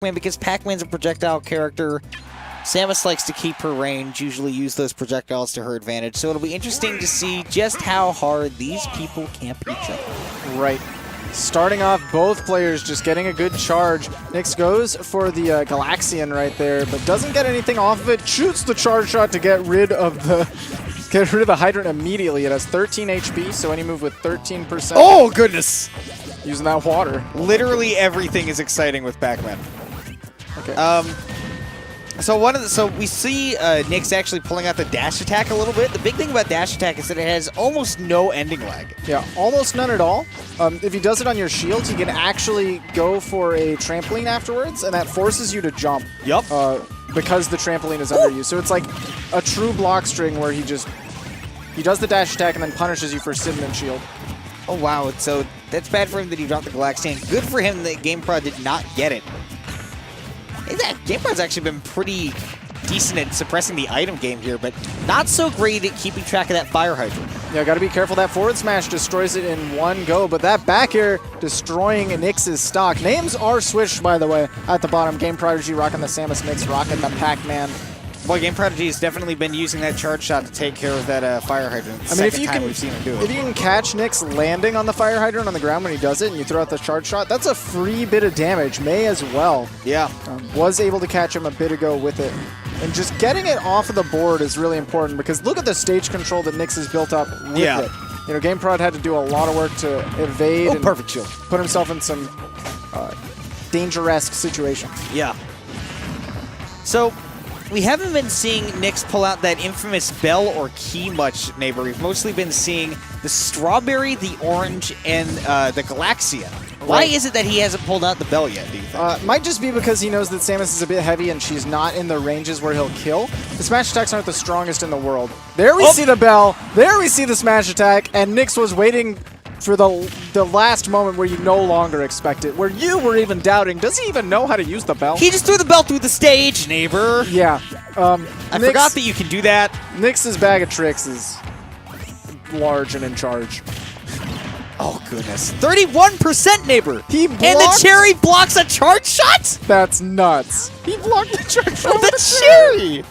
Pac-Man because Pac-Man's a projectile character. Samus likes to keep her range, usually use those projectiles to her advantage, so it'll be interesting to see just how hard these people camp each other. Right. Starting off, both players just getting a good charge. Nyx goes for the Galaxian right there, but doesn't get anything off of it. Shoots the charge shot to get rid of the hydrant immediately. It has 13 HP, so any move with 13%. Oh, goodness! Using that water. Literally everything is exciting with Pac-Man. Okay. So we see Nyx actually pulling out the dash attack a little bit. The big thing about dash attack is that it has almost no ending lag. Yeah, almost none at all. If he does it on your shield, he can actually go for a trampoline afterwards, and that forces you to jump. Yep. Because the trampoline is under you. So it's like a true block string where he does the dash attack and then punishes you for sitting in shield. Oh, wow. So that's bad for him that he dropped the Galaxian. Good for him that GameProd did not get it. GameProd's actually been pretty decent at suppressing the item game here, but not so great at keeping track of that fire hydrant. Yeah, got to be careful. That forward smash destroys it in one go, but that back air destroying Nyx's stock. Names are switched, by the way, at the bottom. GameProdigy rocking the Samus, Nyx rocking the Pac-Man. Boy, GameProdigy has definitely been using that charge shot to take care of that fire hydrant. I mean, if you can catch Nyx landing on the fire hydrant on the ground when he does it, and you throw out the charge shot, that's a free bit of damage. May as well. Yeah. Was able to catch him a bit ago with it. And just getting it off of the board is really important because look at the stage control that Nyx has built up with it. You know, GameProd had to do a lot of work to evade and perfect shield. Put himself in some danger-esque situation. Yeah. So, we haven't been seeing Nyx pull out that infamous bell or key much, neighbor. We've mostly been seeing the strawberry, the orange, and the Galaxian. Why is it that he hasn't pulled out the bell yet, do you think? Might just be because he knows that Samus is a bit heavy and she's not in the ranges where he'll kill. The smash attacks aren't the strongest in the world. There we see the bell. There we see the smash attack. And Nyx was waiting for the last moment where you no longer expect it, where you were even doubting, does he even know how to use the bell? He just threw the bell through the stage, neighbor. Yeah. I forgot that you can do that. Nyx's bag of tricks is large and in charge. Oh, goodness. 31%, neighbor. He blocked? And the cherry blocks a charge shot? That's nuts. He blocked the charge shot. The cherry.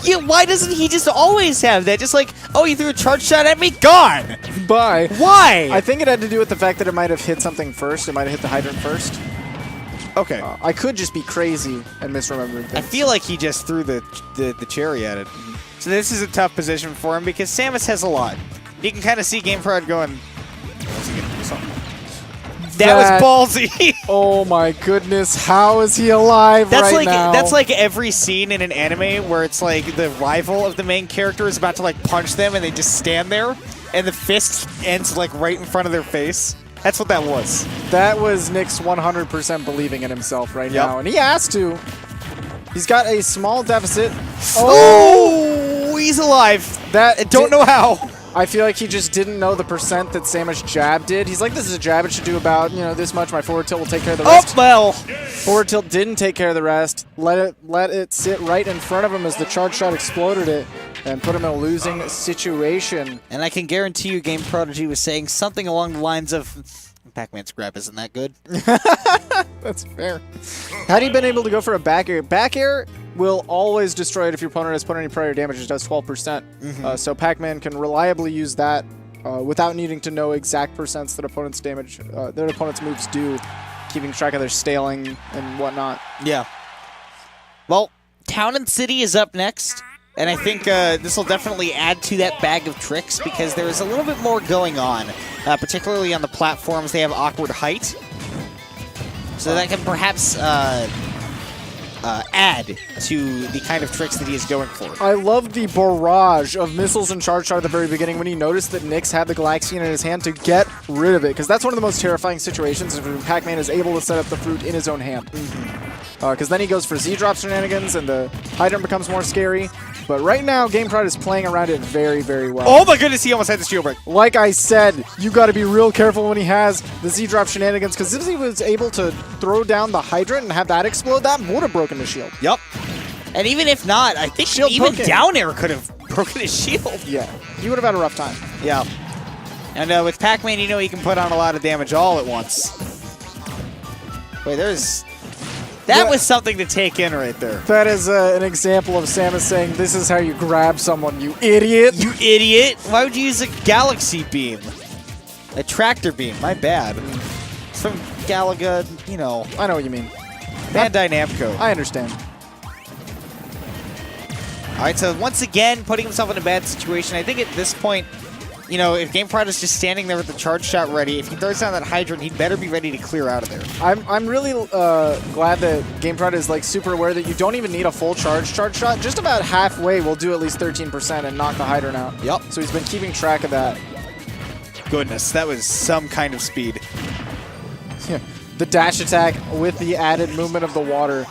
Yeah, why doesn't he just always have that? Just like, oh, you threw a charge shot at me? Gone. Bye. Why? I think it had to do with the fact that it might have hit something first. It might have hit the hydrant first. Okay. I could just be crazy and misremembering things. I feel like he just threw the cherry at it. So this is a tough position for him because Samus has a lot. You can kind of see GameProd going, what's he going to do something? That was ballsy. Oh my goodness, how is he alive now? That's like every scene in an anime where it's like the rival of the main character is about to like punch them and they just stand there and the fist ends like right in front of their face. That's what that was. That was Nyx 100% believing in himself right now, and he has to. He's got a small deficit. Oh, he's alive. I don't know how. I feel like he just didn't know the percent that Samus jab did. He's like, this is a jab. It should do about, this much. My forward tilt will take care of the rest. Oh, well. Forward tilt didn't take care of the rest. Let it sit right in front of him as the charge shot exploded it and put him in a losing situation. And I can guarantee you GameProdigy was saying something along the lines of, Pac-Man's grab isn't that good. That's fair. Had he been able to go for a back air? Back air will always destroy it if your opponent has put any prior damage. It does 12%. So Pac-Man can reliably use that without needing to know exact percents that opponent's damage, that opponent's moves do, keeping track of their staling and whatnot. Yeah. Well, Town and City is up next. And I think this will definitely add to that bag of tricks because there is a little bit more going on, particularly on the platforms. They have awkward height. So that can perhaps add to the kind of tricks that he is going for. I love the barrage of missiles and charge shot at the very beginning when he noticed that Nyx had the Galaxian in his hand to get rid of it, because that's one of the most terrifying situations when Pac-Man is able to set up the fruit in his own hand. Because then he goes for Z-drop shenanigans and the hydrant becomes more scary. But right now, GameProd is playing around it very, very well. Oh my goodness, he almost had the shield break. Like I said, you got to be real careful when he has the Z-drop shenanigans, because if he was able to throw down the hydrant and have that explode, that would have broken the shield. Yep. And even if not, I think Shield even poking. down air could have broken his shield. Yeah, he would have had a rough time. Yeah. And with Pac-Man, you know he can put on a lot of damage all at once. Wait, there's That was something to take in right there. That is an example of Samus saying, "This is how you grab someone, you idiot." You idiot! Why would you use a galaxy beam? A tractor beam, my bad. It's from Galaga, you know. I know what you mean. Bandai Namco. I understand. All right, so once again, putting himself in a bad situation. I think at this point, you know, if GameProd is just standing there with the charge shot ready, if he throws down that hydrant, he'd better be ready to clear out of there. I'm really glad that GameProd is like super aware that you don't even need a full charge shot. Just about halfway will do at least 13% and knock the hydrant out. Yep. So he's been keeping track of that. Goodness, that was some kind of speed. Yeah. The dash attack with the added movement of the water.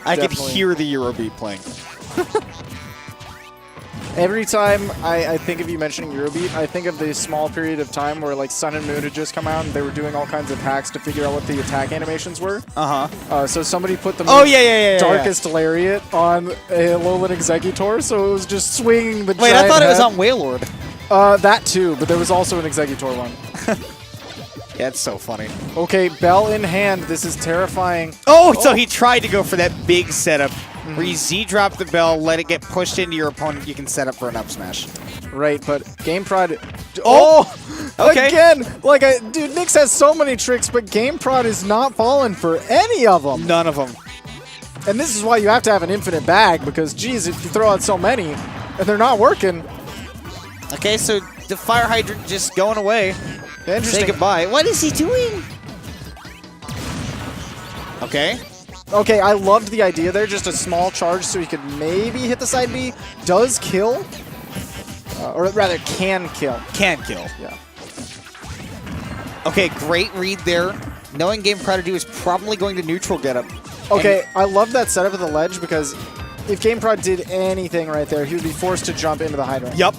I could Definitely. hear the Eurobeat playing. Every time I think of you mentioning Eurobeat, I think of the small period of time where like Sun and Moon had just come out and they were doing all kinds of hacks to figure out what the attack animations were. So somebody put the Darkest Lariat on a Alolan Exeggutor, so it was just swinging the Wait, I thought it was on Wailord. That too, but there was also an Exeggutor one. Yeah, it's so funny. Okay, bell in hand. This is terrifying. Oh, so he tried to go for that big setup where you Z-drop the bell, let it get pushed into your opponent, you can set up for an up smash. Right, but GameProd... Okay. Again! Like, dude, Nyx has so many tricks, but GameProd is not falling for any of them. None of them. And this is why you have to have an infinite bag, because, geez, if you throw out so many and they're not working... Okay, so the fire hydrant just going away. Interesting. Say goodbye. What is he doing? Okay. Okay, I loved the idea there. Just a small charge so he could maybe hit the side B. Does kill. Or rather, can kill. Can kill. Yeah. Okay, great read there. Knowing GameProdigy is probably going to neutral getup. Okay, I love that setup of the ledge because if GameProd did anything right there, he would be forced to jump into the hydrant. Yup.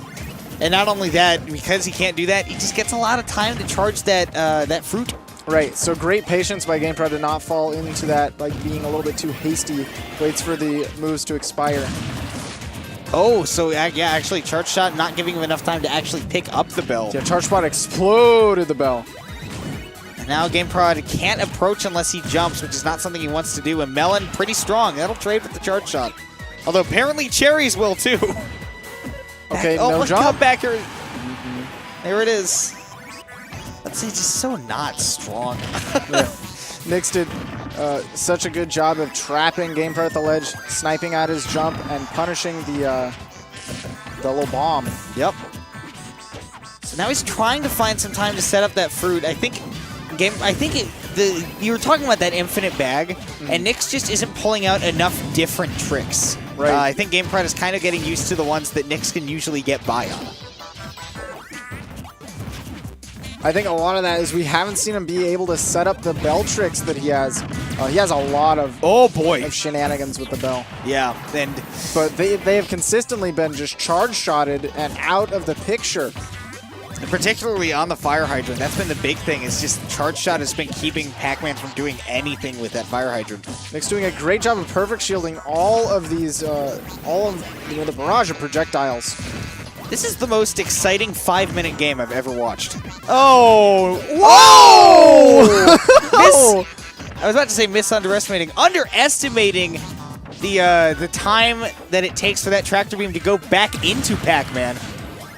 And not only that, because he can't do that, he just gets a lot of time to charge that that fruit. Right, so great patience by GameProd to not fall into that, like being a little bit too hasty. Waits for the moves to expire. Oh, so yeah, actually, Charge Shot not giving him enough time to actually pick up the bell. Yeah, Charge Spot exploded the bell. And now GameProd can't approach unless he jumps, which is not something he wants to do. And Melon, pretty strong. That'll trade with the Charge Shot. Although apparently Cherries will too. Okay, oh, no jump. Come back here. There it is. Let's see, just so not strong. Yeah. Nyx did such a good job of trapping GameProd at the ledge, sniping at his jump, and punishing the little bomb. Yep. So now he's trying to find some time to set up that fruit. I think you were talking about that infinite bag, and Nyx just isn't pulling out enough different tricks. Right. I think GameProd is kind of getting used to the ones that Nyx can usually get by on. I think a lot of that is we haven't seen him be able to set up the bell tricks that he has. He has a lot of of shenanigans with the bell. Yeah, and but they have consistently been just charge shotted and out of the picture. Particularly on the fire hydrant, that's been the big thing. Is just Charge Shot has been keeping Pac-Man from doing anything with that fire hydrant. Nyx doing a great job of perfect shielding all of these, the barrage of projectiles. This is the most exciting 5-minute game I've ever watched. Oh! Whoa! I was about to say underestimating the time that it takes for that tractor beam to go back into Pac-Man.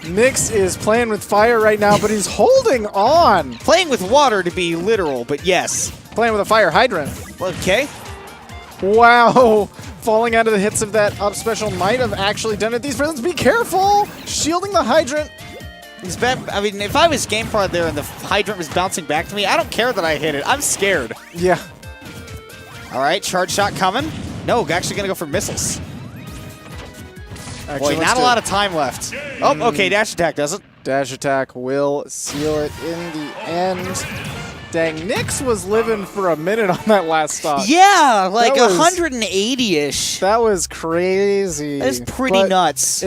Nyx is playing with fire right now, but he's holding on. Playing with water to be literal, but yes. Playing with a fire hydrant. Okay. Wow. Falling out of the hits of that up special might have actually done it. These presents, be careful! Shielding the hydrant. I mean, if I was GameProd there and the hydrant was bouncing back to me, I don't care that I hit it. I'm scared. Yeah. All right, Charge Shot coming. No, actually going to go for missiles. Actually, boy, not a lot of time left. Oh, okay, Dash Attack does it. Dash Attack will seal it in the end. Dang, Nyx was living for a minute on that last stop. Yeah, like 180-ish. That was crazy. That's pretty nuts.